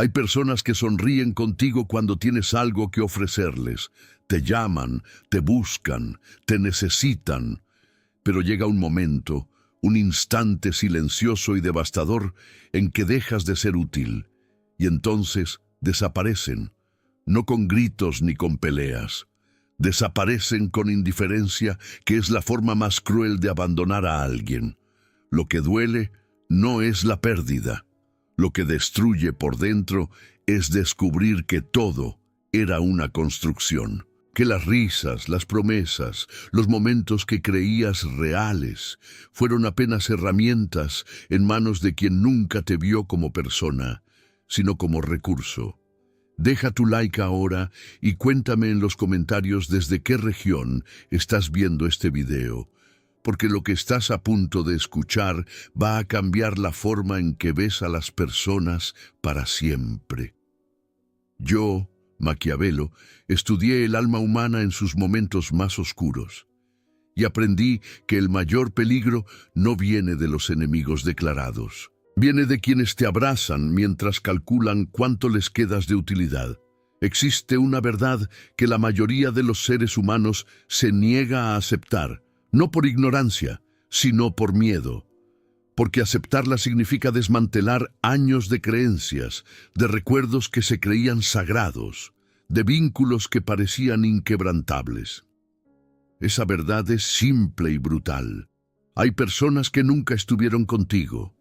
Hay personas que sonríen contigo cuando tienes algo que ofrecerles. Te llaman, te buscan, te necesitan. Pero llega un momento, un instante silencioso y devastador en que dejas de ser útil. Y entonces desaparecen, no con gritos ni con peleas. Desaparecen con indiferencia, que es la forma más cruel de abandonar a alguien. Lo que duele no es la pérdida. Lo que destruye por dentro es descubrir que todo era una construcción, que las risas, las promesas, los momentos que creías reales, fueron apenas herramientas en manos de quien nunca te vio como persona, sino como recurso. Deja tu like ahora y cuéntame en los comentarios desde qué región estás viendo este video, porque lo que estás a punto de escuchar va a cambiar la forma en que ves a las personas para siempre. Yo, Maquiavelo, estudié el alma humana en sus momentos más oscuros y aprendí que el mayor peligro no viene de los enemigos declarados. Viene de quienes te abrazan mientras calculan cuánto les quedas de utilidad. Existe una verdad que la mayoría de los seres humanos se niega a aceptar, no por ignorancia, sino por miedo. Porque aceptarla significa desmantelar años de creencias, de recuerdos que se creían sagrados, de vínculos que parecían inquebrantables. Esa verdad es simple y brutal. Hay personas que nunca estuvieron contigo.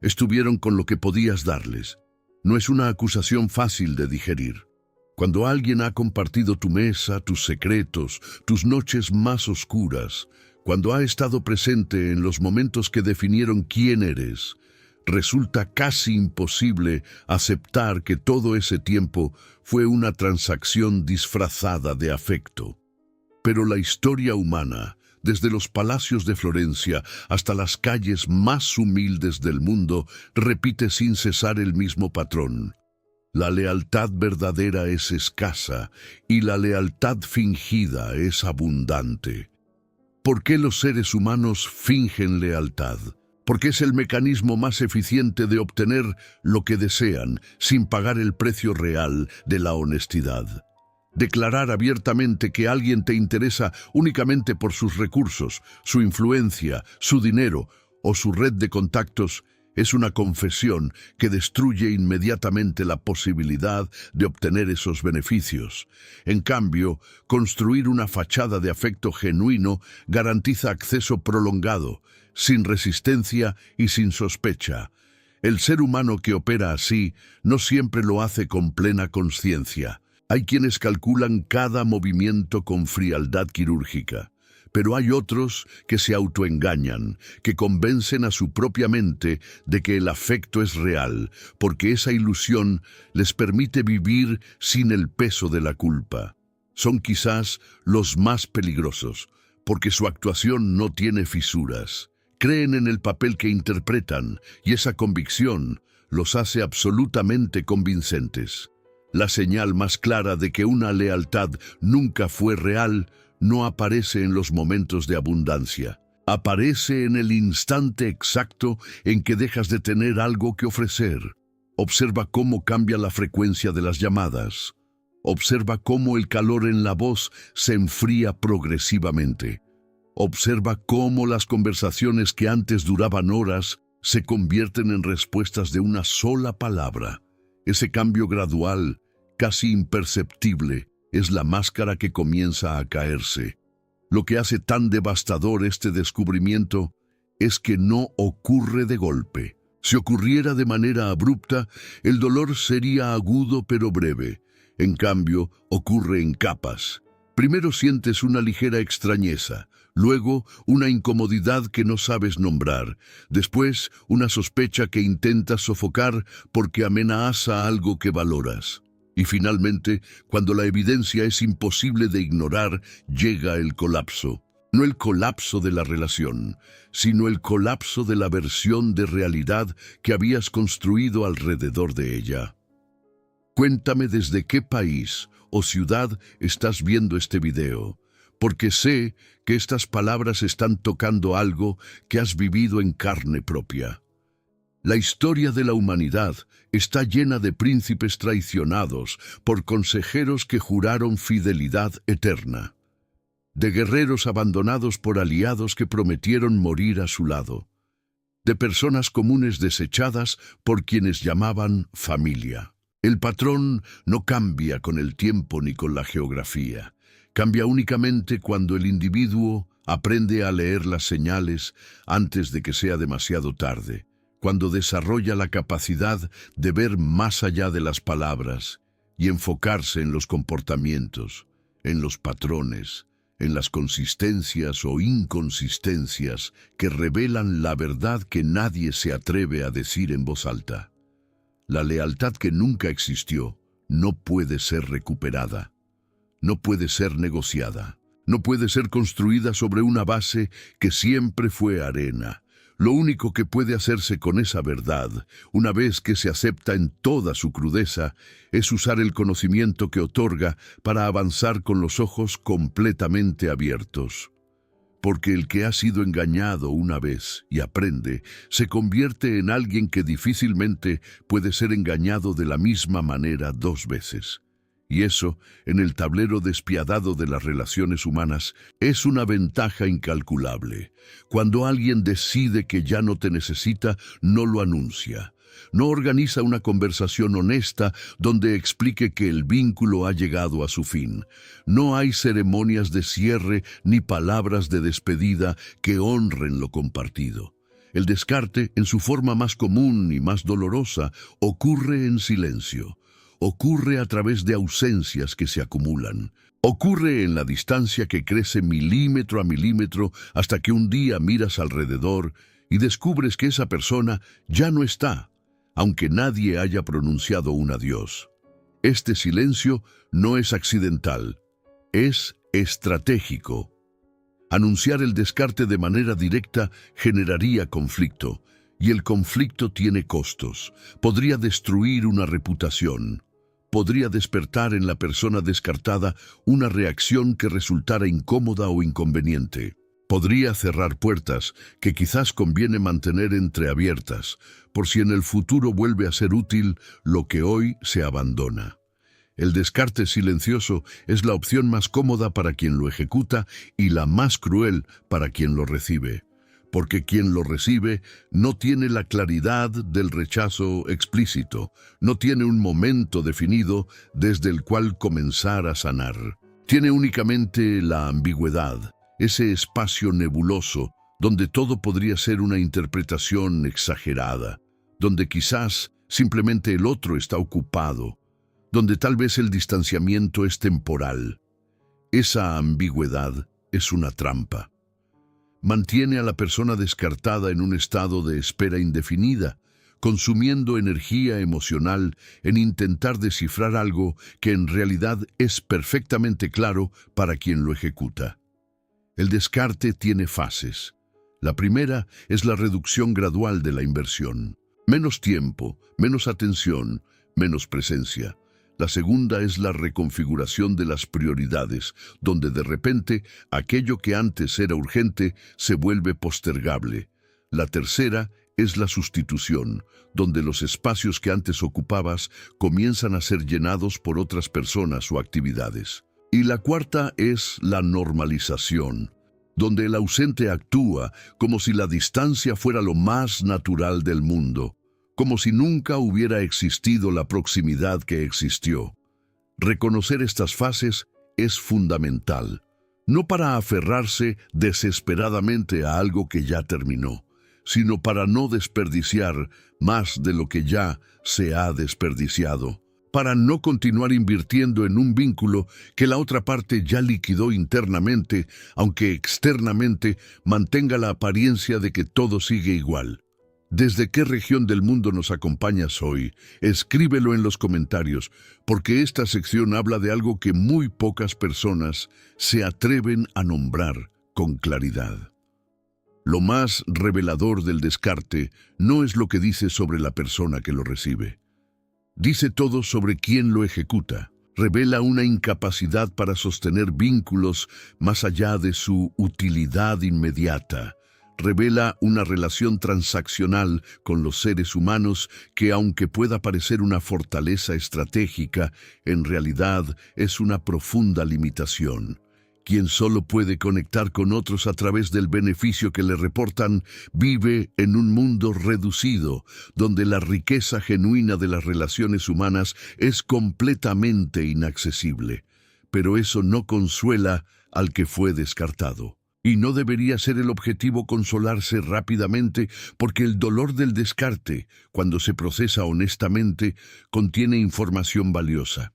Estuvieron con lo que podías darles. No es una acusación fácil de digerir. Cuando alguien ha compartido tu mesa, tus secretos, tus noches más oscuras, cuando ha estado presente en los momentos que definieron quién eres, resulta casi imposible aceptar que todo ese tiempo fue una transacción disfrazada de afecto. Pero la historia humana, desde los palacios de Florencia hasta las calles más humildes del mundo, repite sin cesar el mismo patrón. La lealtad verdadera es escasa y la lealtad fingida es abundante. ¿Por qué los seres humanos fingen lealtad? Porque es el mecanismo más eficiente de obtener lo que desean sin pagar el precio real de la honestidad. Declarar abiertamente que alguien te interesa únicamente por sus recursos, su influencia, su dinero o su red de contactos es una confesión que destruye inmediatamente la posibilidad de obtener esos beneficios. En cambio, construir una fachada de afecto genuino garantiza acceso prolongado, sin resistencia y sin sospecha. El ser humano que opera así no siempre lo hace con plena conciencia. Hay quienes calculan cada movimiento con frialdad quirúrgica, pero hay otros que se autoengañan, que convencen a su propia mente de que el afecto es real, porque esa ilusión les permite vivir sin el peso de la culpa. Son quizás los más peligrosos, porque su actuación no tiene fisuras. Creen en el papel que interpretan, y esa convicción los hace absolutamente convincentes. La señal más clara de que una lealtad nunca fue real no aparece en los momentos de abundancia. Aparece en el instante exacto en que dejas de tener algo que ofrecer. Observa cómo cambia la frecuencia de las llamadas. Observa cómo el calor en la voz se enfría progresivamente. Observa cómo las conversaciones que antes duraban horas se convierten en respuestas de una sola palabra. Ese cambio gradual, casi imperceptible, es la máscara que comienza a caerse. Lo que hace tan devastador este descubrimiento es que no ocurre de golpe. Si ocurriera de manera abrupta, el dolor sería agudo pero breve. En cambio, ocurre en capas. Primero sientes una ligera extrañeza, luego una incomodidad que no sabes nombrar, después una sospecha que intentas sofocar porque amenaza algo que valoras. Y finalmente, cuando la evidencia es imposible de ignorar, llega el colapso. No el colapso de la relación, sino el colapso de la versión de realidad que habías construido alrededor de ella. Cuéntame desde qué país o ciudad estás viendo este video, porque sé que estas palabras están tocando algo que has vivido en carne propia. La historia de la humanidad está llena de príncipes traicionados por consejeros que juraron fidelidad eterna, de guerreros abandonados por aliados que prometieron morir a su lado, de personas comunes desechadas por quienes llamaban familia. El patrón no cambia con el tiempo ni con la geografía. Cambia únicamente cuando el individuo aprende a leer las señales antes de que sea demasiado tarde, cuando desarrolla la capacidad de ver más allá de las palabras y enfocarse en los comportamientos, en los patrones, en las consistencias o inconsistencias que revelan la verdad que nadie se atreve a decir en voz alta. La lealtad que nunca existió no puede ser recuperada, no puede ser negociada, no puede ser construida sobre una base que siempre fue arena. Lo único que puede hacerse con esa verdad, una vez que se acepta en toda su crudeza, es usar el conocimiento que otorga para avanzar con los ojos completamente abiertos. Porque el que ha sido engañado una vez y aprende, se convierte en alguien que difícilmente puede ser engañado de la misma manera dos veces. Y eso, en el tablero despiadado de las relaciones humanas, es una ventaja incalculable. Cuando alguien decide que ya no te necesita, no lo anuncia. No organiza una conversación honesta donde explique que el vínculo ha llegado a su fin. No hay ceremonias de cierre ni palabras de despedida que honren lo compartido. El descarte, en su forma más común y más dolorosa, ocurre en silencio. Ocurre a través de ausencias que se acumulan. Ocurre en la distancia que crece milímetro a milímetro hasta que un día miras alrededor y descubres que esa persona ya no está, aunque nadie haya pronunciado un adiós. Este silencio no es accidental, es estratégico. Anunciar el descarte de manera directa generaría conflicto, y el conflicto tiene costos. Podría destruir una reputación. Podría despertar en la persona descartada una reacción que resultara incómoda o inconveniente. Podría cerrar puertas que quizás conviene mantener entreabiertas, por si en el futuro vuelve a ser útil lo que hoy se abandona. El descarte silencioso es la opción más cómoda para quien lo ejecuta y la más cruel para quien lo recibe, porque quien lo recibe no tiene la claridad del rechazo explícito, no tiene un momento definido desde el cual comenzar a sanar. Tiene únicamente la ambigüedad, ese espacio nebuloso donde todo podría ser una interpretación exagerada, donde quizás simplemente el otro está ocupado, donde tal vez el distanciamiento es temporal. Esa ambigüedad es una trampa. Mantiene a la persona descartada en un estado de espera indefinida, consumiendo energía emocional en intentar descifrar algo que en realidad es perfectamente claro para quien lo ejecuta. El descarte tiene fases. La primera es la reducción gradual de la inversión. Menos tiempo, menos atención, menos presencia. La segunda es la reconfiguración de las prioridades, donde de repente aquello que antes era urgente se vuelve postergable. La tercera es la sustitución, donde los espacios que antes ocupabas comienzan a ser llenados por otras personas o actividades. Y la cuarta es la normalización, donde el ausente actúa como si la distancia fuera lo más natural del mundo, como si nunca hubiera existido la proximidad que existió. Reconocer estas fases es fundamental, no para aferrarse desesperadamente a algo que ya terminó, sino para no desperdiciar más de lo que ya se ha desperdiciado, para no continuar invirtiendo en un vínculo que la otra parte ya liquidó internamente, aunque externamente mantenga la apariencia de que todo sigue igual. ¿Desde qué región del mundo nos acompañas hoy? Escríbelo en los comentarios, porque esta sección habla de algo que muy pocas personas se atreven a nombrar con claridad. Lo más revelador del descarte no es lo que dice sobre la persona que lo recibe. Dice todo sobre quién lo ejecuta. Revela una incapacidad para sostener vínculos más allá de su utilidad inmediata. revela una relación transaccional con los seres humanos que, aunque pueda parecer una fortaleza estratégica, en realidad es una profunda limitación. Quien solo puede conectar con otros a través del beneficio que le reportan, vive en un mundo reducido, donde la riqueza genuina de las relaciones humanas es completamente inaccesible. Pero eso no consuela al que fue descartado. Y no debería ser el objetivo consolarse rápidamente, porque el dolor del descarte, cuando se procesa honestamente, contiene información valiosa.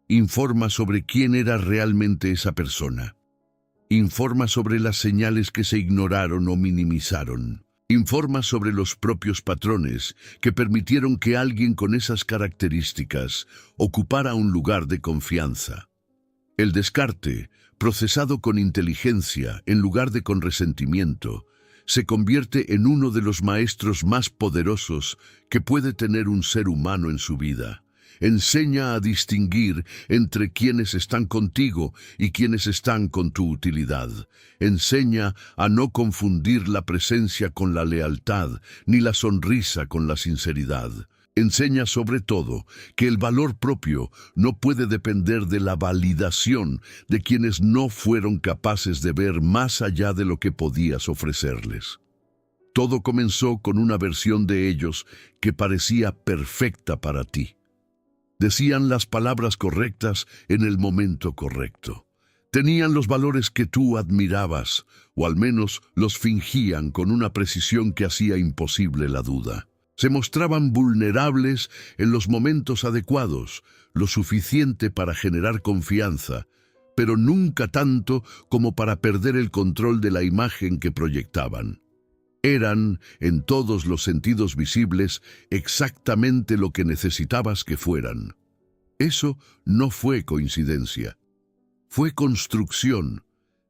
Informa sobre quién era realmente esa persona. Informa sobre las señales que se ignoraron o minimizaron. Informa sobre los propios patrones que permitieron que alguien con esas características ocupara un lugar de confianza. El descarte, procesado con inteligencia en lugar de con resentimiento, se convierte en uno de los maestros más poderosos que puede tener un ser humano en su vida. Enseña a distinguir entre quienes están contigo y quienes están con tu utilidad. Enseña a no confundir la presencia con la lealtad, ni la sonrisa con la sinceridad. Enseña sobre todo que el valor propio no puede depender de la validación de quienes no fueron capaces de ver más allá de lo que podías ofrecerles. Todo comenzó con una versión de ellos que parecía perfecta para ti. Decían las palabras correctas en el momento correcto. Tenían los valores que tú admirabas, o al menos los fingían con una precisión que hacía imposible la duda. Se mostraban vulnerables en los momentos adecuados, lo suficiente para generar confianza, pero nunca tanto como para perder el control de la imagen que proyectaban. Eran, en todos los sentidos visibles, exactamente lo que necesitabas que fueran. Eso no fue coincidencia. Fue construcción.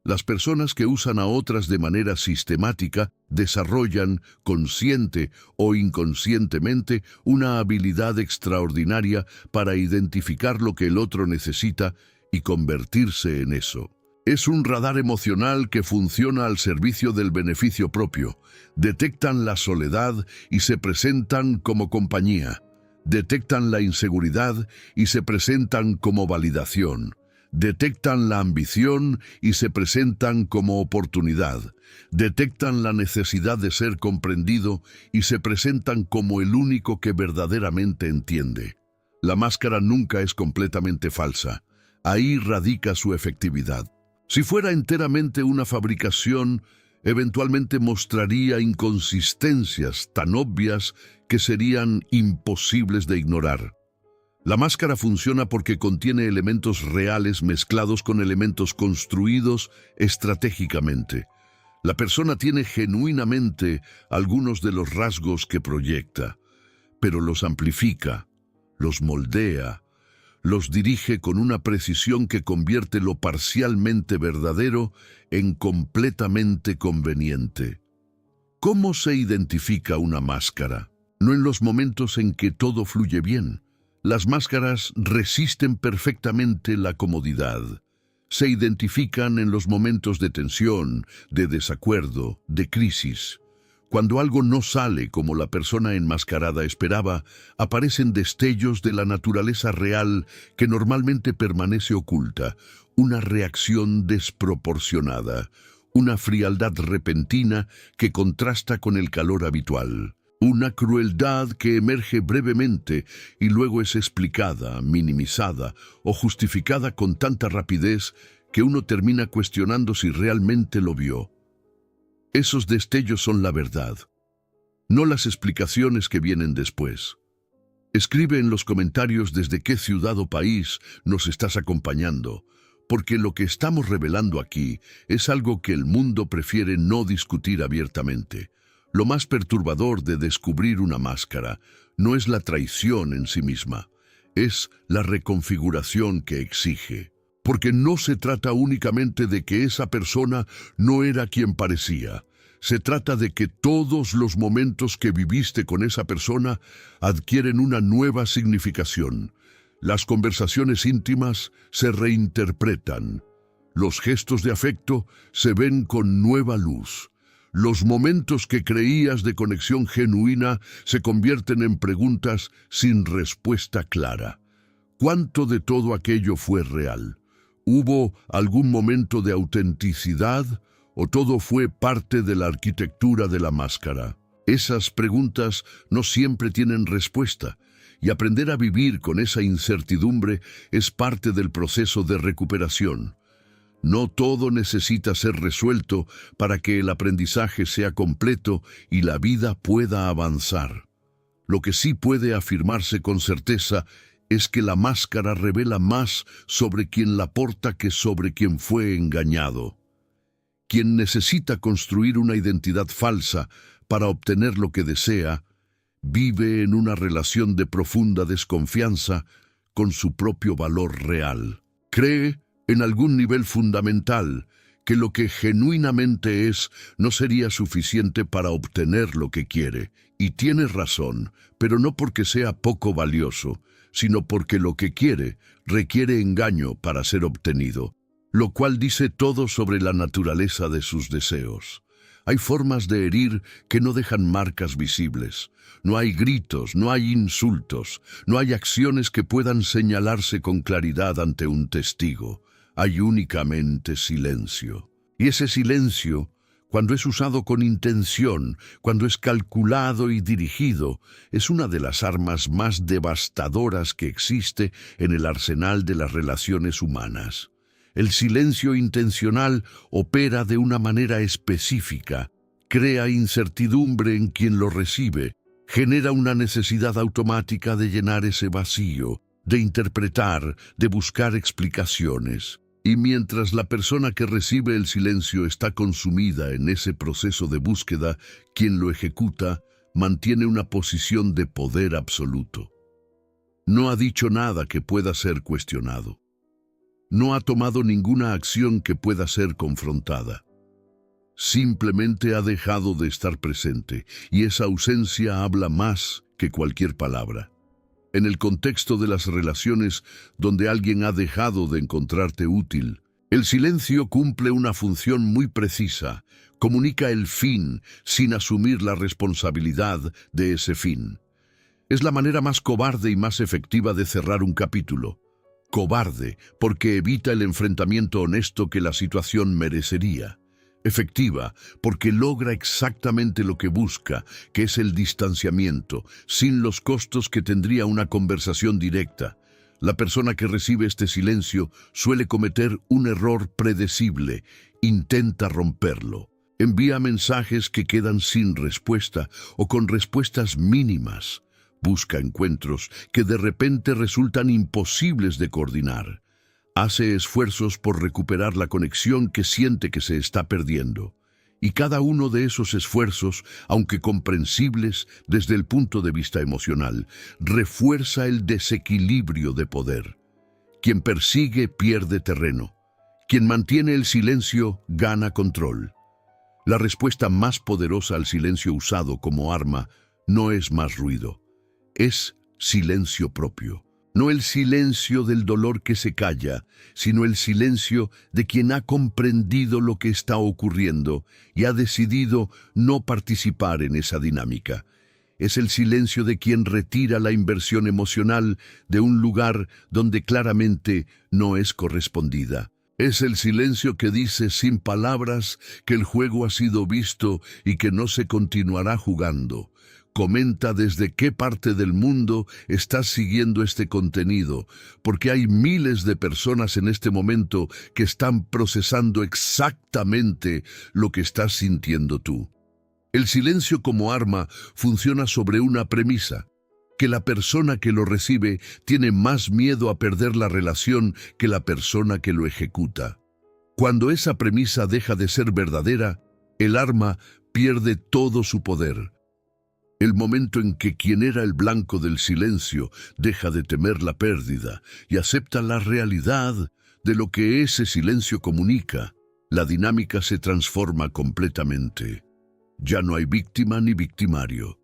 Las personas que usan a otras de manera sistemática desarrollan, consciente o inconscientemente, una habilidad extraordinaria para identificar lo que el otro necesita y convertirse en eso. Es un radar emocional que funciona al servicio del beneficio propio. Detectan la soledad y se presentan como compañía. Detectan la inseguridad y se presentan como validación. Detectan la ambición y se presentan como oportunidad. Detectan la necesidad de ser comprendido y se presentan como el único que verdaderamente entiende. La máscara nunca es completamente falsa. Ahí radica su efectividad. Si fuera enteramente una fabricación, eventualmente mostraría inconsistencias tan obvias que serían imposibles de ignorar. La máscara funciona porque contiene elementos reales mezclados con elementos construidos estratégicamente. La persona tiene genuinamente algunos de los rasgos que proyecta, pero los amplifica, los moldea, los dirige con una precisión que convierte lo parcialmente verdadero en completamente conveniente. ¿Cómo se identifica una máscara? No en los momentos en que todo fluye bien. Las máscaras resisten perfectamente la comodidad. Se identifican en los momentos de tensión, de desacuerdo, de crisis. Cuando algo no sale como la persona enmascarada esperaba, aparecen destellos de la naturaleza real que normalmente permanece oculta, una reacción desproporcionada, una frialdad repentina que contrasta con el calor habitual, una crueldad que emerge brevemente y luego es explicada, minimizada o justificada con tanta rapidez que uno termina cuestionando si realmente lo vio. Esos destellos son la verdad, no las explicaciones que vienen después. Escribe en los comentarios desde qué ciudad o país nos estás acompañando, porque lo que estamos revelando aquí es algo que el mundo prefiere no discutir abiertamente. Lo más perturbador de descubrir una máscara no es la traición en sí misma, es la reconfiguración que exige. Porque no se trata únicamente de que esa persona no era quien parecía. Se trata de que todos los momentos que viviste con esa persona adquieren una nueva significación. Las conversaciones íntimas se reinterpretan. Los gestos de afecto se ven con nueva luz. Los momentos que creías de conexión genuina se convierten en preguntas sin respuesta clara. ¿Cuánto de todo aquello fue real? ¿Hubo algún momento de autenticidad o todo fue parte de la arquitectura de la máscara? Esas preguntas no siempre tienen respuesta, y aprender a vivir con esa incertidumbre es parte del proceso de recuperación. No todo necesita ser resuelto para que el aprendizaje sea completo y la vida pueda avanzar. Lo que sí puede afirmarse con certeza es que la máscara revela más sobre quien la porta que sobre quien fue engañado. Quien necesita construir una identidad falsa para obtener lo que desea, vive en una relación de profunda desconfianza con su propio valor real. Cree, en algún nivel fundamental, que lo que genuinamente es no sería suficiente para obtener lo que quiere. Y tiene razón, pero no porque sea poco valioso, sino porque lo que quiere requiere engaño para ser obtenido, lo cual dice todo sobre la naturaleza de sus deseos. Hay formas de herir que no dejan marcas visibles. No hay gritos, no hay insultos, no hay acciones que puedan señalarse con claridad ante un testigo. Hay únicamente silencio. Y ese silencio, cuando es usado con intención, cuando es calculado y dirigido, es una de las armas más devastadoras que existe en el arsenal de las relaciones humanas. El silencio intencional opera de una manera específica, crea incertidumbre en quien lo recibe, genera una necesidad automática de llenar ese vacío, de interpretar, de buscar explicaciones. Y mientras la persona que recibe el silencio está consumida en ese proceso de búsqueda, quien lo ejecuta mantiene una posición de poder absoluto. No ha dicho nada que pueda ser cuestionado. No ha tomado ninguna acción que pueda ser confrontada. Simplemente ha dejado de estar presente, y esa ausencia habla más que cualquier palabra. En el contexto de las relaciones donde alguien ha dejado de encontrarte útil, el silencio cumple una función muy precisa, comunica el fin sin asumir la responsabilidad de ese fin. Es la manera más cobarde y más efectiva de cerrar un capítulo. Cobarde porque evita el enfrentamiento honesto que la situación merecería. Efectiva porque logra exactamente lo que busca, que es el distanciamiento, sin los costos que tendría una conversación directa. La persona que recibe este silencio suele cometer un error predecible, intenta romperlo. Envía mensajes que quedan sin respuesta o con respuestas mínimas. Busca encuentros que de repente resultan imposibles de coordinar. Hace esfuerzos por recuperar la conexión que siente que se está perdiendo. Y cada uno de esos esfuerzos, aunque comprensibles desde el punto de vista emocional, refuerza el desequilibrio de poder. Quien persigue pierde terreno. Quien mantiene el silencio gana control. La respuesta más poderosa al silencio usado como arma no es más ruido. Es silencio propio. No el silencio del dolor que se calla, sino el silencio de quien ha comprendido lo que está ocurriendo y ha decidido no participar en esa dinámica. Es el silencio de quien retira la inversión emocional de un lugar donde claramente no es correspondida. Es el silencio que dice sin palabras que el juego ha sido visto y que no se continuará jugando. Comenta desde qué parte del mundo estás siguiendo este contenido, porque hay miles de personas en este momento que están procesando exactamente lo que estás sintiendo tú. El silencio como arma funciona sobre una premisa, que la persona que lo recibe tiene más miedo a perder la relación que la persona que lo ejecuta. Cuando esa premisa deja de ser verdadera, el arma pierde todo su poder. El momento en que quien era el blanco del silencio deja de temer la pérdida y acepta la realidad de lo que ese silencio comunica, la dinámica se transforma completamente. Ya no hay víctima ni victimario.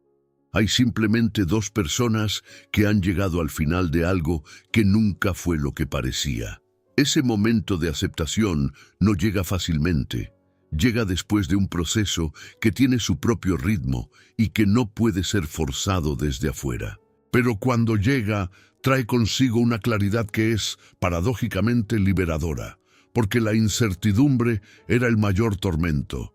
Hay simplemente dos personas que han llegado al final de algo que nunca fue lo que parecía. Ese momento de aceptación no llega fácilmente. llega después de un proceso que tiene su propio ritmo y que no puede ser forzado desde afuera. Pero cuando llega, trae consigo una claridad que es, paradójicamente, liberadora, porque la incertidumbre era el mayor tormento.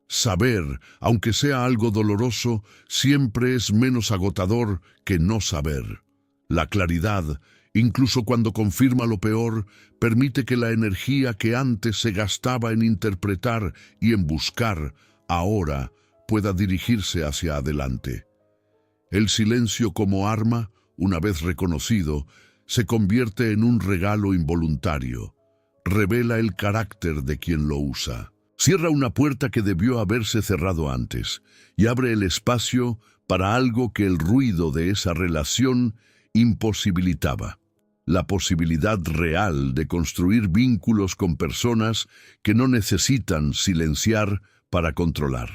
Saber, aunque sea algo doloroso, siempre es menos agotador que no saber. La claridad, incluso cuando confirma lo peor, permite que la energía que antes se gastaba en interpretar y en buscar, ahora pueda dirigirse hacia adelante. El silencio como arma, una vez reconocido, se convierte en un regalo involuntario. Revela el carácter de quien lo usa. Cierra una puerta que debió haberse cerrado antes y abre el espacio para algo que el ruido de esa relación imposibilitaba. La posibilidad real de construir vínculos con personas que no necesitan silenciar para controlar.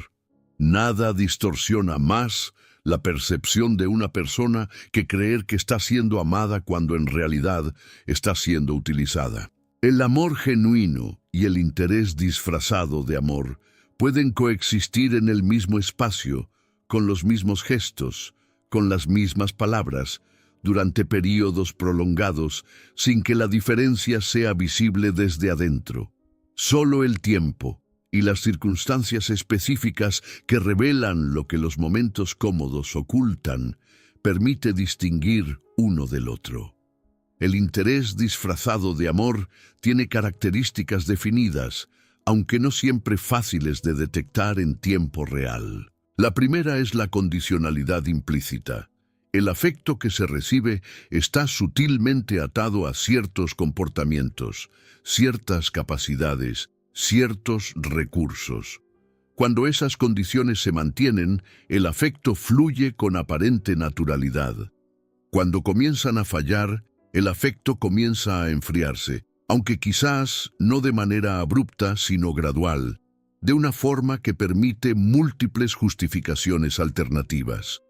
Nada distorsiona más la percepción de una persona que creer que está siendo amada cuando en realidad está siendo utilizada. El amor genuino y el interés disfrazado de amor pueden coexistir en el mismo espacio, con los mismos gestos, con las mismas palabras, durante períodos prolongados, sin que la diferencia sea visible desde adentro. Solo el tiempo y las circunstancias específicas que revelan lo que los momentos cómodos ocultan, permite distinguir uno del otro. El interés disfrazado de amor tiene características definidas, aunque no siempre fáciles de detectar en tiempo real. La primera es la condicionalidad implícita. El afecto que se recibe está sutilmente atado a ciertos comportamientos, ciertas capacidades, ciertos recursos. Cuando esas condiciones se mantienen, el afecto fluye con aparente naturalidad. Cuando comienzan a fallar, el afecto comienza a enfriarse, aunque quizás no de manera abrupta, sino gradual, de una forma que permite múltiples justificaciones alternativas.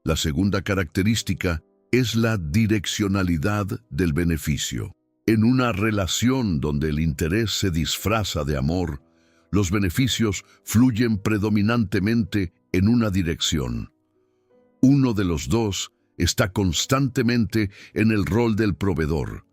La segunda característica es la direccionalidad del beneficio. En una relación donde el interés se disfraza de amor, los beneficios fluyen predominantemente en una dirección. Uno de los dos está constantemente en el rol del proveedor,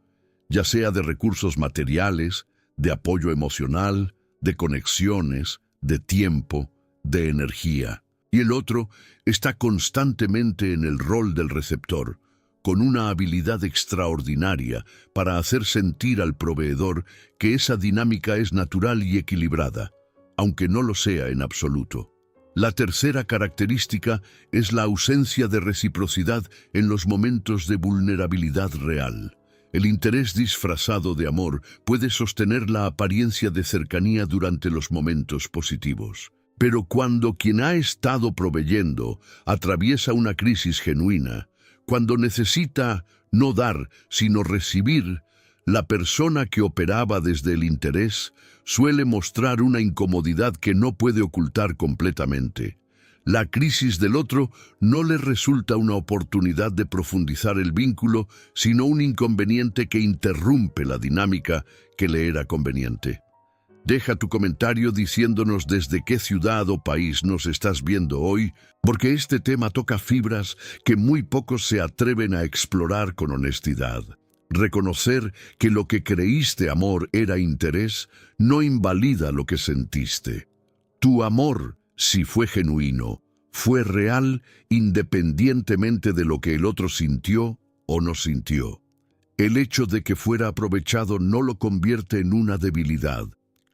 ya sea de recursos materiales, de apoyo emocional, de conexiones, de tiempo, de energía. Y el otro está constantemente en el rol del receptor, con una habilidad extraordinaria para hacer sentir al proveedor que esa dinámica es natural y equilibrada, aunque no lo sea en absoluto. La tercera característica es la ausencia de reciprocidad en los momentos de vulnerabilidad real. El interés disfrazado de amor puede sostener la apariencia de cercanía durante los momentos positivos. Pero cuando quien ha estado proveyendo atraviesa una crisis genuina, cuando necesita no dar, sino recibir, la persona que operaba desde el interés suele mostrar una incomodidad que no puede ocultar completamente. La crisis del otro no le resulta una oportunidad de profundizar el vínculo, sino un inconveniente que interrumpe la dinámica que le era conveniente. Deja tu comentario diciéndonos desde qué ciudad o país nos estás viendo hoy, porque este tema toca fibras que muy pocos se atreven a explorar con honestidad. Reconocer que lo que creíste amor era interés no invalida lo que sentiste. Tu amor, si fue genuino, fue real independientemente de lo que el otro sintió o no sintió. El hecho de que fuera aprovechado no lo convierte en una debilidad.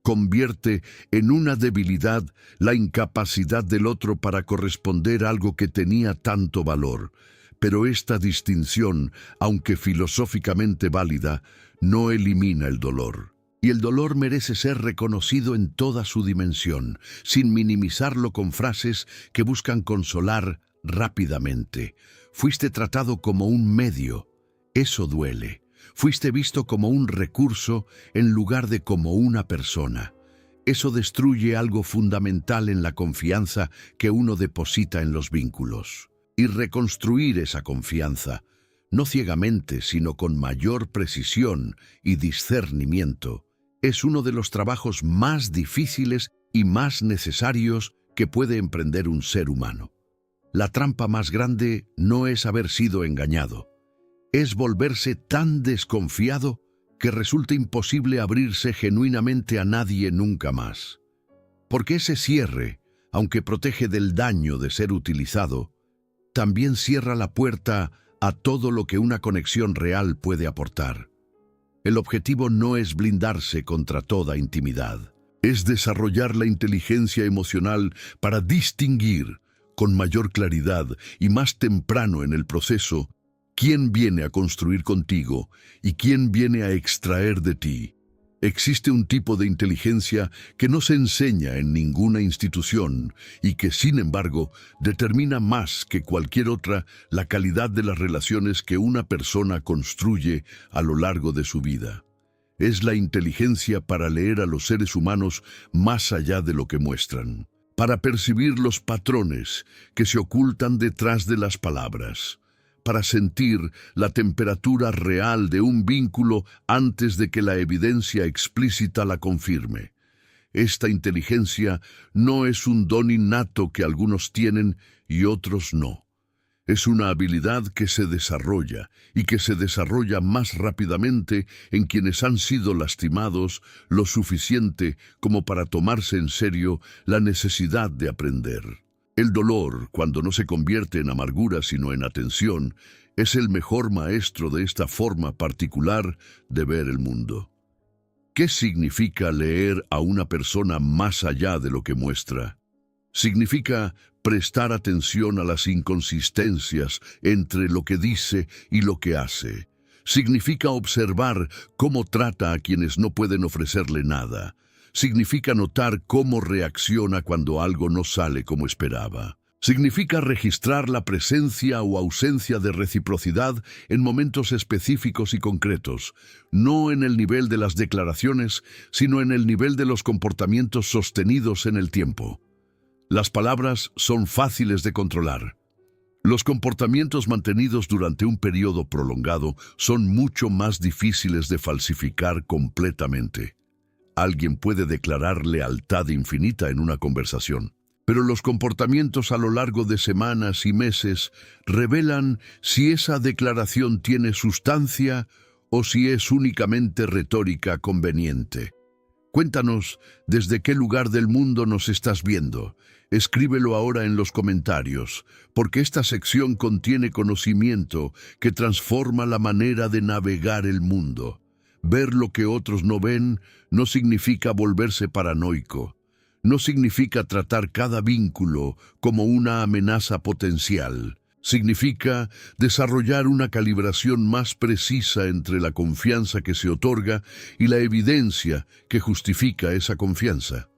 Convierte en una debilidad la incapacidad del otro para corresponder a algo que tenía tanto valor. Pero esta distinción, aunque filosóficamente válida, no elimina el dolor. Y el dolor merece ser reconocido en toda su dimensión, sin minimizarlo con frases que buscan consolar rápidamente. Fuiste tratado como un medio. Eso duele. Fuiste visto como un recurso en lugar de como una persona. Eso destruye algo fundamental en la confianza que uno deposita en los vínculos. Y reconstruir esa confianza, no ciegamente, sino con mayor precisión y discernimiento, es uno de los trabajos más difíciles y más necesarios que puede emprender un ser humano. La trampa más grande no es haber sido engañado, es volverse tan desconfiado que resulta imposible abrirse genuinamente a nadie nunca más. Porque ese cierre, aunque protege del daño de ser utilizado, también cierra la puerta a todo lo que una conexión real puede aportar. El objetivo no es blindarse contra toda intimidad, es desarrollar la inteligencia emocional para distinguir con mayor claridad y más temprano en el proceso quién viene a construir contigo y quién viene a extraer de ti. Existe un tipo de inteligencia que no se enseña en ninguna institución y que, sin embargo, determina más que cualquier otra la calidad de las relaciones que una persona construye a lo largo de su vida. Es la inteligencia para leer a los seres humanos más allá de lo que muestran, para percibir los patrones que se ocultan detrás de las palabras, para sentir la temperatura real de un vínculo antes de que la evidencia explícita la confirme. Esta inteligencia no es un don innato que algunos tienen y otros no. Es una habilidad que se desarrolla y que se desarrolla más rápidamente en quienes han sido lastimados lo suficiente como para tomarse en serio la necesidad de aprender. El dolor, cuando no se convierte en amargura sino en atención, es el mejor maestro de esta forma particular de ver el mundo. ¿Qué significa leer a una persona más allá de lo que muestra? Significa prestar atención a las inconsistencias entre lo que dice y lo que hace. Significa observar cómo trata a quienes no pueden ofrecerle nada. Significa notar cómo reacciona cuando algo no sale como esperaba. Significa registrar la presencia o ausencia de reciprocidad en momentos específicos y concretos, no en el nivel de las declaraciones, sino en el nivel de los comportamientos sostenidos en el tiempo. Las palabras son fáciles de controlar. Los comportamientos mantenidos durante un periodo prolongado son mucho más difíciles de falsificar completamente. Alguien puede declarar lealtad infinita en una conversación, pero los comportamientos a lo largo de semanas y meses revelan si esa declaración tiene sustancia o si es únicamente retórica conveniente. Cuéntanos desde qué lugar del mundo nos estás viendo. Escríbelo ahora en los comentarios, porque esta sección contiene conocimiento que transforma la manera de navegar el mundo. Ver lo que otros no ven no significa volverse paranoico. No significa tratar cada vínculo como una amenaza potencial. Significa desarrollar una calibración más precisa entre la confianza que se otorga y la evidencia que justifica esa confianza.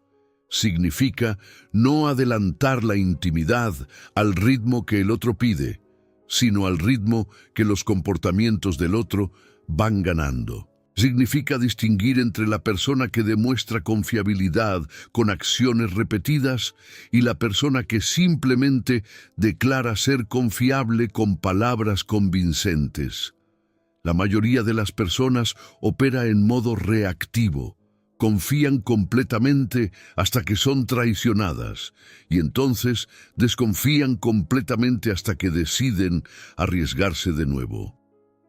Significa no adelantar la intimidad al ritmo que el otro pide, sino al ritmo que los comportamientos del otro van ganando. Significa distinguir entre la persona que demuestra confiabilidad con acciones repetidas y la persona que simplemente declara ser confiable con palabras convincentes. La mayoría de las personas opera en modo reactivo. Confían completamente hasta que son traicionadas y entonces desconfían completamente hasta que deciden arriesgarse de nuevo.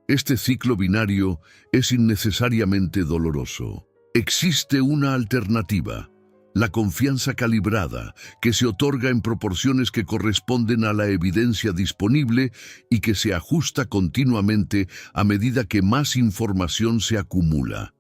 Este ciclo binario es innecesariamente doloroso. Existe una alternativa, la confianza calibrada, que se otorga en proporciones que corresponden a la evidencia disponible y que se ajusta continuamente a medida que más información se acumula.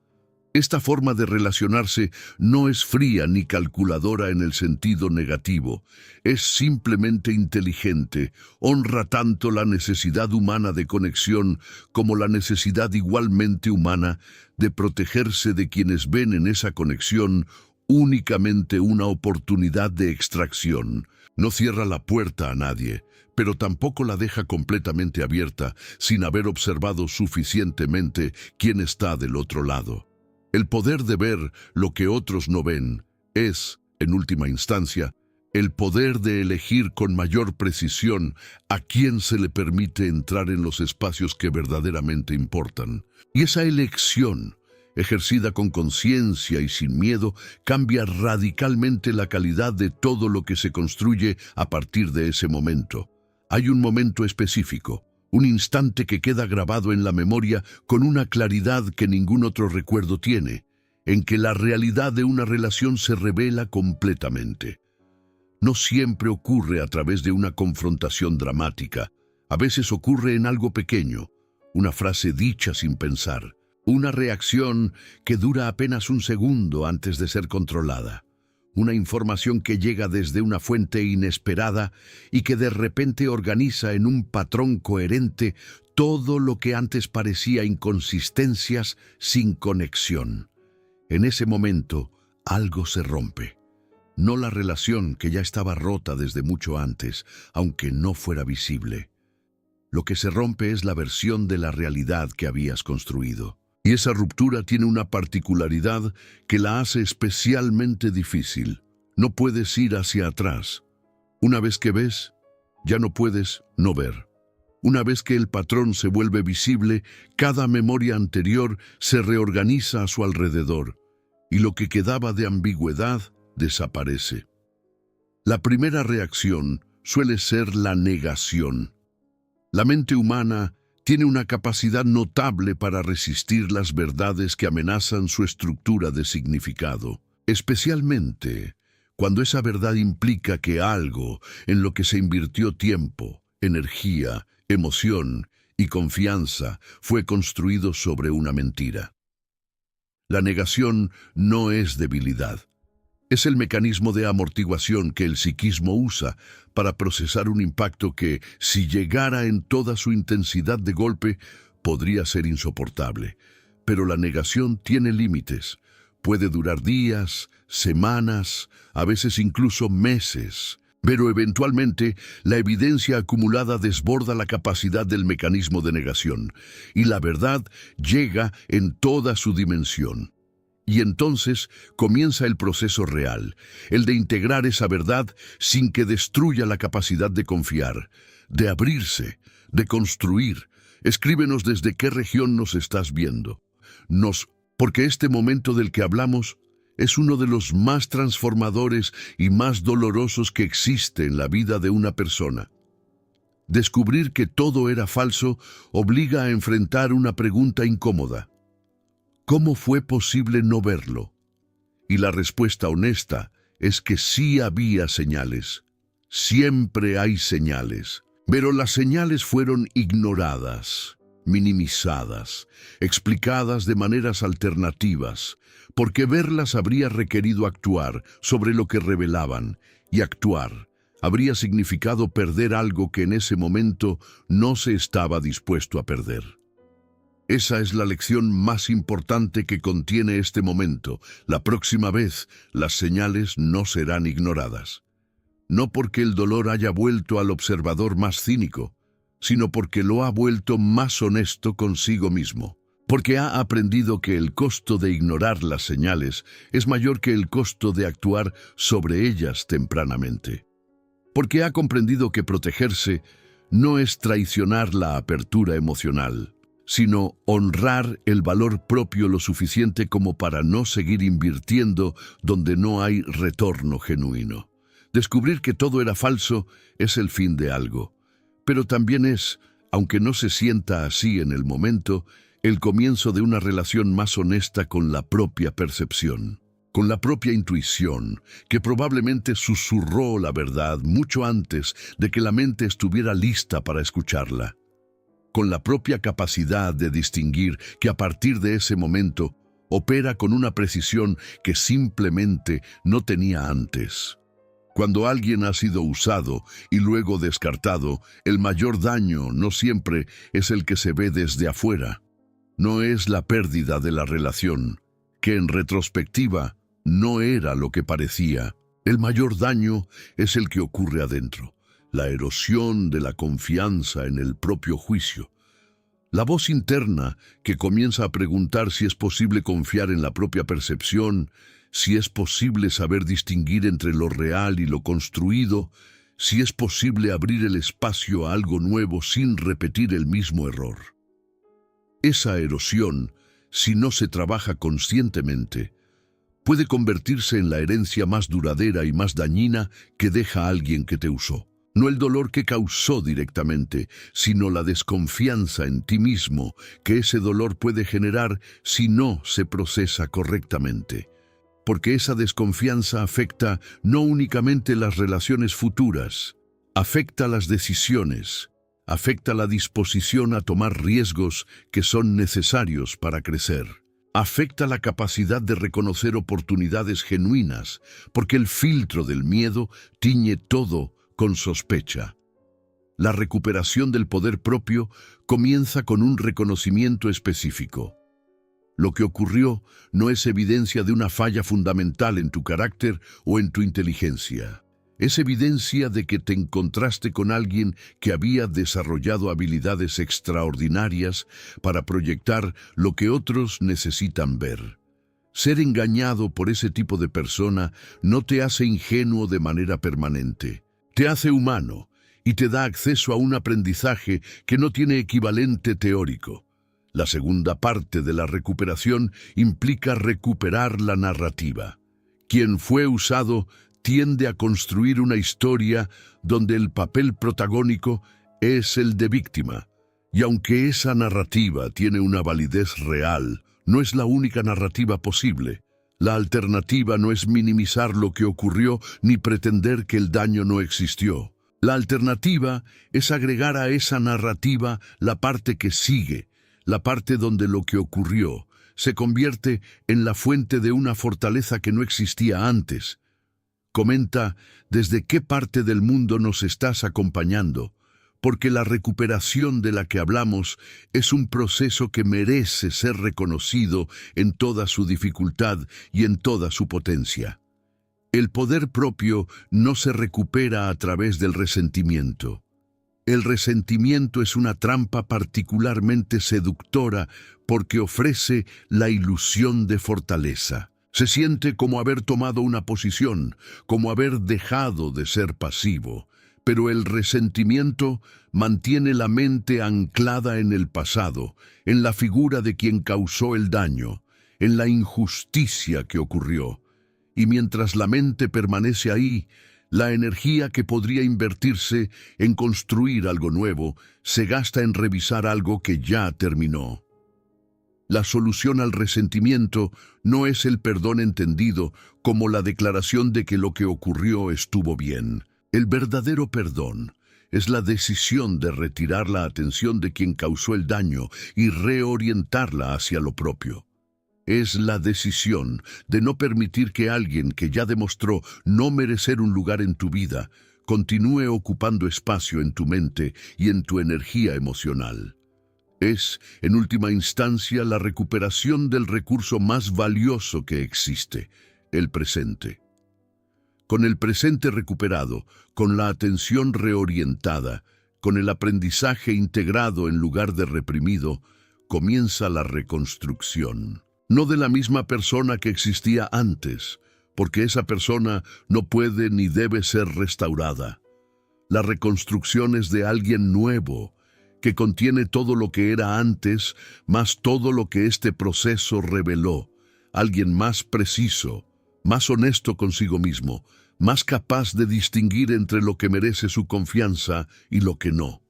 Esta forma de relacionarse no es fría ni calculadora en el sentido negativo, es simplemente inteligente, honra tanto la necesidad humana de conexión como la necesidad igualmente humana de protegerse de quienes ven en esa conexión únicamente una oportunidad de extracción. No cierra la puerta a nadie, pero tampoco la deja completamente abierta sin haber observado suficientemente quién está del otro lado. El poder de ver lo que otros no ven es, en última instancia, el poder de elegir con mayor precisión a quién se le permite entrar en los espacios que verdaderamente importan. Y esa elección ejercida con conciencia y sin miedo, cambia radicalmente la calidad de todo lo que se construye a partir de ese momento. Hay un momento específico, un instante que queda grabado en la memoria con una claridad que ningún otro recuerdo tiene, en que la realidad de una relación se revela completamente. No siempre ocurre a través de una confrontación dramática. A veces ocurre en algo pequeño, una frase dicha sin pensar, una reacción que dura apenas un segundo antes de ser controlada, una información que llega desde una fuente inesperada y que de repente organiza en un patrón coherente todo lo que antes parecía inconsistencias sin conexión. En ese momento, algo se rompe. No la relación que ya estaba rota desde mucho antes, aunque no fuera visible. Lo que se rompe es la versión de la realidad que habías construido. Y esa ruptura tiene una particularidad que la hace especialmente difícil. No puedes ir hacia atrás. Una vez que ves, ya no puedes no ver. Una vez que el patrón se vuelve visible, cada memoria anterior se reorganiza a su alrededor, y lo que quedaba de ambigüedad desaparece. La primera reacción suele ser la negación. La mente humana tiene una capacidad notable para resistir las verdades que amenazan su estructura de significado, especialmente cuando esa verdad implica que algo en lo que se invirtió tiempo, energía, emoción y confianza fue construido sobre una mentira. La negación no es debilidad. Es el mecanismo de amortiguación que el psiquismo usa para procesar un impacto que, si llegara en toda su intensidad de golpe, podría ser insoportable. Pero la negación tiene límites. Puede durar días, semanas, a veces incluso meses. Pero eventualmente, la evidencia acumulada desborda la capacidad del mecanismo de negación, y la verdad llega en toda su dimensión. Y entonces comienza el proceso real, el de integrar esa verdad sin que destruya la capacidad de confiar, de abrirse, de construir. Escríbenos desde qué región nos estás viendo. Porque este momento del que hablamos es uno de los más transformadores y más dolorosos que existe en la vida de una persona. Descubrir que todo era falso obliga a enfrentar una pregunta incómoda. ¿Cómo fue posible no verlo? Y la respuesta honesta es que sí había señales. Siempre hay señales. Pero las señales fueron ignoradas, minimizadas, explicadas de maneras alternativas, porque verlas habría requerido actuar sobre lo que revelaban, y actuar habría significado perder algo que en ese momento no se estaba dispuesto a perder. Esa es la lección más importante que contiene este momento. La próxima vez, las señales no serán ignoradas. No porque el dolor haya vuelto al observador más cínico, sino porque lo ha vuelto más honesto consigo mismo. Porque ha aprendido que el costo de ignorar las señales es mayor que el costo de actuar sobre ellas tempranamente. Porque ha comprendido que protegerse no es traicionar la apertura emocional, sino honrar el valor propio lo suficiente como para no seguir invirtiendo donde no hay retorno genuino. Descubrir que todo era falso es el fin de algo, pero también es, aunque no se sienta así en el momento, el comienzo de una relación más honesta con la propia percepción, con la propia intuición, que probablemente susurró la verdad mucho antes de que la mente estuviera lista para escucharla. Con la propia capacidad de distinguir que a partir de ese momento opera con una precisión que simplemente no tenía antes. Cuando alguien ha sido usado y luego descartado, el mayor daño no siempre es el que se ve desde afuera. No es la pérdida de la relación, que en retrospectiva no era lo que parecía. El mayor daño es el que ocurre adentro. La erosión de la confianza en el propio juicio. La voz interna que comienza a preguntar si es posible confiar en la propia percepción, si es posible saber distinguir entre lo real y lo construido, si es posible abrir el espacio a algo nuevo sin repetir el mismo error. Esa erosión si no se trabaja conscientemente, puede convertirse en la herencia más duradera y más dañina que deja a alguien que te usó. No el dolor que causó directamente, sino la desconfianza en ti mismo que ese dolor puede generar si no se procesa correctamente. Porque esa desconfianza afecta no únicamente las relaciones futuras, afecta las decisiones, afecta la disposición a tomar riesgos que son necesarios para crecer. Afecta la capacidad de reconocer oportunidades genuinas, porque el filtro del miedo tiñe todo con sospecha. La recuperación del poder propio comienza con un reconocimiento específico. Lo que ocurrió no es evidencia de una falla fundamental en tu carácter o en tu inteligencia. Es evidencia de que te encontraste con alguien que había desarrollado habilidades extraordinarias para proyectar lo que otros necesitan ver. Ser engañado por ese tipo de persona no te hace ingenuo de manera permanente. Te hace humano y te da acceso a un aprendizaje que no tiene equivalente teórico. La segunda parte de la recuperación implica recuperar la narrativa. Quien fue usado tiende a construir una historia donde el papel protagónico es el de víctima. Y aunque esa narrativa tiene una validez real, no es la única narrativa posible. La alternativa no es minimizar lo que ocurrió ni pretender que el daño no existió. La alternativa es agregar a esa narrativa la parte que sigue, la parte donde lo que ocurrió se convierte en la fuente de una fortaleza que no existía antes. Comenta desde qué parte del mundo nos estás acompañando, porque la recuperación de la que hablamos es un proceso que merece ser reconocido en toda su dificultad y en toda su potencia. El poder propio no se recupera a través del resentimiento. El resentimiento es una trampa particularmente seductora porque ofrece la ilusión de fortaleza. Se siente como haber tomado una posición, como haber dejado de ser pasivo. Pero el resentimiento mantiene la mente anclada en el pasado, en la figura de quien causó el daño, en la injusticia que ocurrió. Y mientras la mente permanece ahí, la energía que podría invertirse en construir algo nuevo se gasta en revisar algo que ya terminó. La solución al resentimiento no es el perdón entendido como la declaración de que lo que ocurrió estuvo bien. El verdadero perdón es la decisión de retirar la atención de quien causó el daño y reorientarla hacia lo propio. Es la decisión de no permitir que alguien que ya demostró no merecer un lugar en tu vida continúe ocupando espacio en tu mente y en tu energía emocional. Es, en última instancia, la recuperación del recurso más valioso que existe, el presente. Con el presente recuperado, con la atención reorientada, con el aprendizaje integrado en lugar de reprimido, comienza la reconstrucción. No de la misma persona que existía antes, porque esa persona no puede ni debe ser restaurada. La reconstrucción es de alguien nuevo, que contiene todo lo que era antes, más todo lo que este proceso reveló. Alguien más preciso, más honesto consigo mismo, más capaz de distinguir entre lo que merece su confianza y lo que no.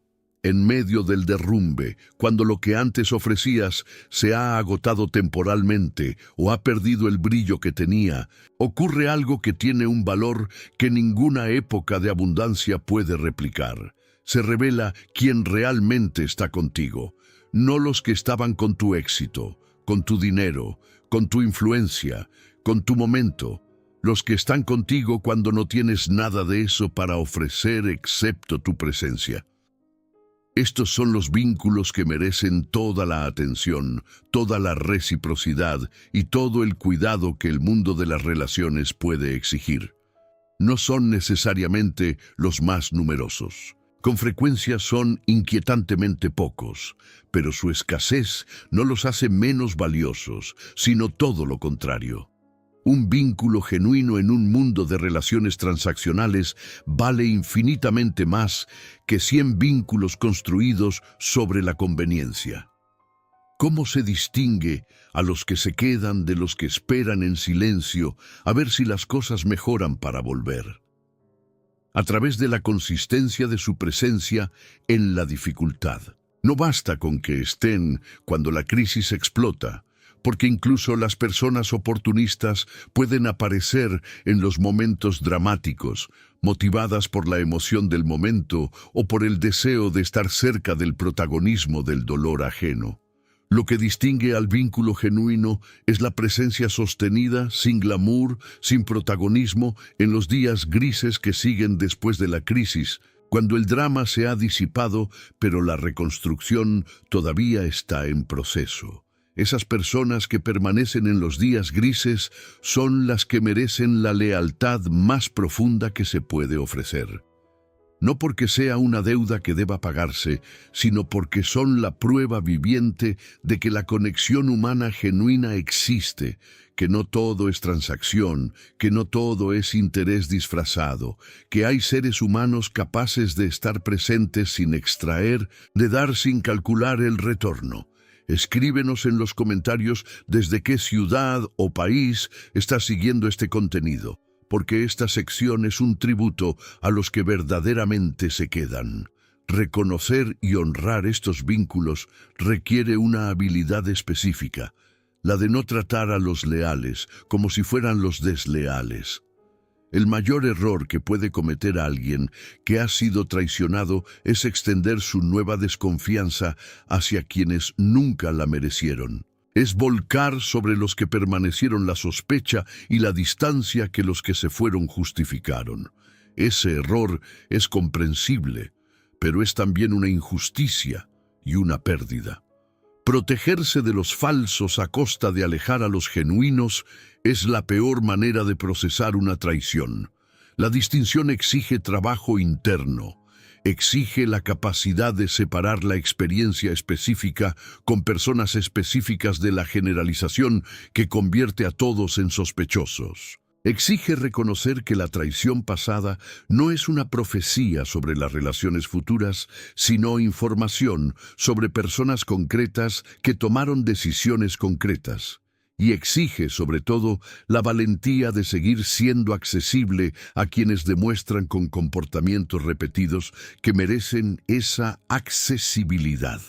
En medio del derrumbe, cuando lo que antes ofrecías se ha agotado temporalmente o ha perdido el brillo que tenía, ocurre algo que tiene un valor que ninguna época de abundancia puede replicar. Se revela quién realmente está contigo, no los que estaban con tu éxito, con tu dinero, con tu influencia, con tu momento, los que están contigo cuando no tienes nada de eso para ofrecer excepto tu presencia. Estos son los vínculos que merecen toda la atención, toda la reciprocidad y todo el cuidado que el mundo de las relaciones puede exigir. No son necesariamente los más numerosos. Con frecuencia son inquietantemente pocos, pero su escasez no los hace menos valiosos, sino todo lo contrario. Un vínculo genuino en un mundo de relaciones transaccionales vale infinitamente más que 100 vínculos construidos sobre la conveniencia. ¿Cómo se distingue a los que se quedan de los que esperan en silencio a ver si las cosas mejoran para volver? A través de la consistencia de su presencia en la dificultad. No basta con que estén cuando la crisis explota, porque incluso las personas oportunistas pueden aparecer en los momentos dramáticos, motivadas por la emoción del momento o por el deseo de estar cerca del protagonismo del dolor ajeno. Lo que distingue al vínculo genuino es la presencia sostenida, sin glamour, sin protagonismo, en los días grises que siguen después de la crisis, cuando el drama se ha disipado, pero la reconstrucción todavía está en proceso. Esas personas que permanecen en los días grises son las que merecen la lealtad más profunda que se puede ofrecer. No porque sea una deuda que deba pagarse, sino porque son la prueba viviente de que la conexión humana genuina existe, que no todo es transacción, que no todo es interés disfrazado, que hay seres humanos capaces de estar presentes sin extraer, de dar sin calcular el retorno. Escríbenos en los comentarios desde qué ciudad o país estás siguiendo este contenido, porque esta sección es un tributo a los que verdaderamente se quedan. Reconocer y honrar estos vínculos requiere una habilidad específica, la de no tratar a los leales como si fueran los desleales. El mayor error que puede cometer alguien que ha sido traicionado es extender su nueva desconfianza hacia quienes nunca la merecieron. Es volcar sobre los que permanecieron la sospecha y la distancia que los que se fueron justificaron. Ese error es comprensible, pero es también una injusticia y una pérdida. Protegerse de los falsos a costa de alejar a los genuinos es la peor manera de procesar una traición. La distinción exige trabajo interno. Exige la capacidad de separar la experiencia específica con personas específicas de la generalización que convierte a todos en sospechosos. Exige reconocer que la traición pasada no es una profecía sobre las relaciones futuras, sino información sobre personas concretas que tomaron decisiones concretas. Y exige, sobre todo, la valentía de seguir siendo accesible a quienes demuestran con comportamientos repetidos que merecen esa accesibilidad.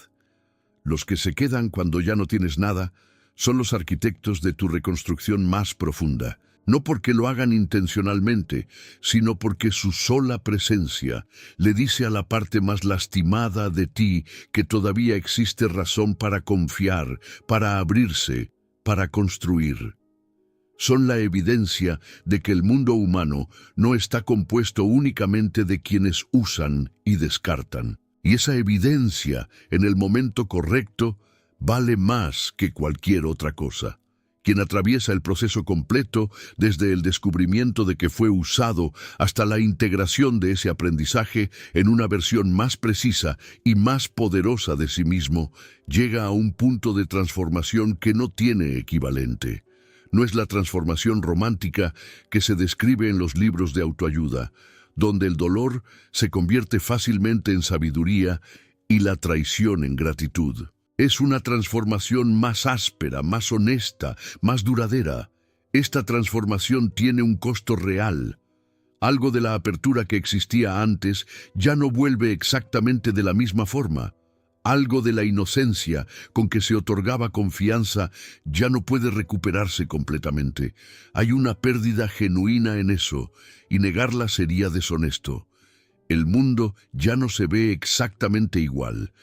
Los que se quedan cuando ya no tienes nada son los arquitectos de tu reconstrucción más profunda, no porque lo hagan intencionalmente, sino porque su sola presencia le dice a la parte más lastimada de ti que todavía existe razón para confiar, para abrirse, para construir. Son la evidencia de que el mundo humano no está compuesto únicamente de quienes usan y descartan. Y esa evidencia, en el momento correcto, vale más que cualquier otra cosa. Quien atraviesa el proceso completo, desde el descubrimiento de que fue usado hasta la integración de ese aprendizaje en una versión más precisa y más poderosa de sí mismo, llega a un punto de transformación que no tiene equivalente. No es la transformación romántica que se describe en los libros de autoayuda, donde el dolor se convierte fácilmente en sabiduría y la traición en gratitud. Es una transformación más áspera, más honesta, más duradera. Esta transformación tiene un costo real. Algo de la apertura que existía antes ya no vuelve exactamente de la misma forma. Algo de la inocencia con que se otorgaba confianza ya no puede recuperarse completamente. Hay una pérdida genuina en eso, y negarla sería deshonesto. El mundo ya no se ve exactamente igual.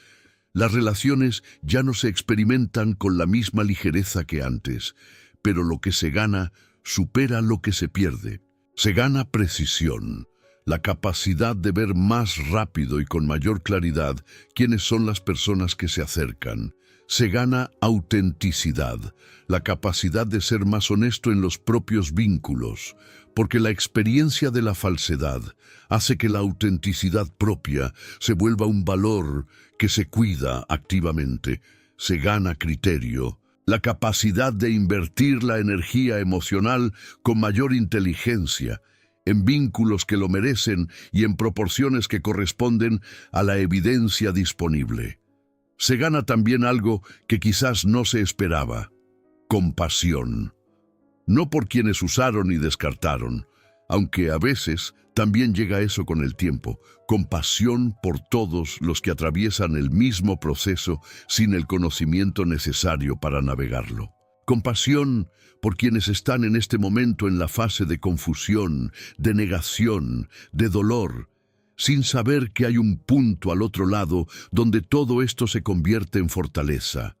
Las relaciones ya no se experimentan con la misma ligereza que antes, pero lo que se gana supera lo que se pierde. Se gana precisión, la capacidad de ver más rápido y con mayor claridad quiénes son las personas que se acercan. Se gana autenticidad, la capacidad de ser más honesto en los propios vínculos, porque la experiencia de la falsedad hace que la autenticidad propia se vuelva un valor que se cuida activamente. Se gana criterio, la capacidad de invertir la energía emocional con mayor inteligencia, en vínculos que lo merecen y en proporciones que corresponden a la evidencia disponible. se gana también algo que quizás no se esperaba: compasión. No por quienes usaron y descartaron, aunque a veces también llega eso con el tiempo: compasión por todos los que atraviesan el mismo proceso sin el conocimiento necesario para navegarlo. Compasión por quienes están en este momento en la fase de confusión, de negación, de dolor, sin saber que hay un punto al otro lado donde todo esto se convierte en fortaleza.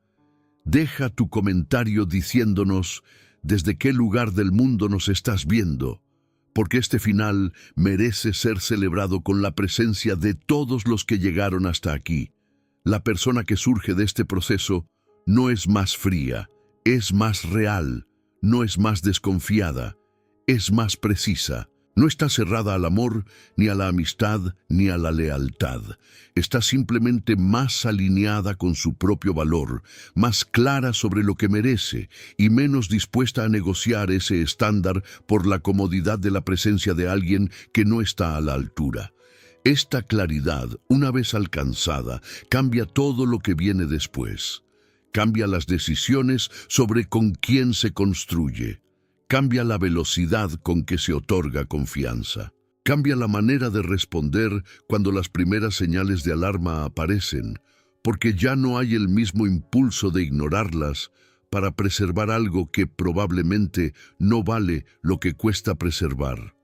Deja tu comentario diciéndonos desde qué lugar del mundo nos estás viendo, porque este final merece ser celebrado con la presencia de todos los que llegaron hasta aquí. La persona que surge de este proceso no es más fría, es más real, no es más desconfiada, es más precisa. No está cerrada al amor, ni a la amistad, ni a la lealtad. Está simplemente más alineada con su propio valor, más clara sobre lo que merece y menos dispuesta a negociar ese estándar por la comodidad de la presencia de alguien que no está a la altura. Esta claridad, una vez alcanzada, cambia todo lo que viene después. Cambia las decisiones sobre con quién se construye. Cambia la velocidad con que se otorga confianza. Cambia la manera de responder cuando las primeras señales de alarma aparecen, porque ya no hay el mismo impulso de ignorarlas para preservar algo que probablemente no vale lo que cuesta preservar.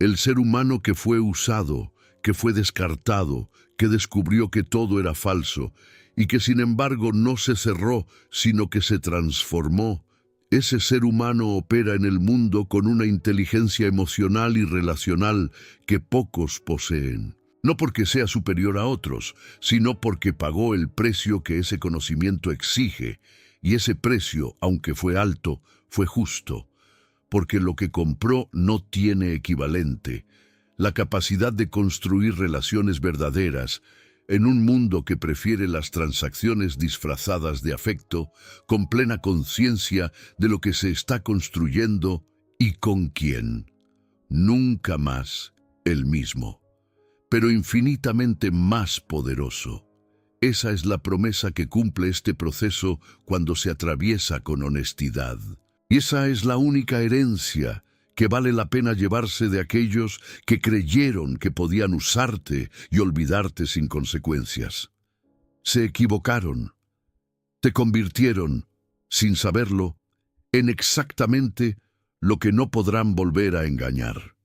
El ser humano que fue usado, que fue descartado, que descubrió que todo era falso y que sin embargo no se cerró, sino que se transformó. Ese ser humano opera en el mundo con una inteligencia emocional y relacional que pocos poseen. No porque sea superior a otros, sino porque pagó el precio que ese conocimiento exige, y ese precio, aunque fue alto, fue justo, porque lo que compró no tiene equivalente: la capacidad de construir relaciones verdaderas en un mundo que prefiere las transacciones disfrazadas de afecto, con plena conciencia de lo que se está construyendo y con quién. Nunca más el mismo, pero infinitamente más poderoso. Esa es la promesa que cumple este proceso cuando se atraviesa con honestidad. Y esa es la única herencia que vale la pena llevarse de aquellos que creyeron que podían usarte y olvidarte sin consecuencias. Se equivocaron, te convirtieron, sin saberlo, en exactamente lo que no podrán volver a engañar.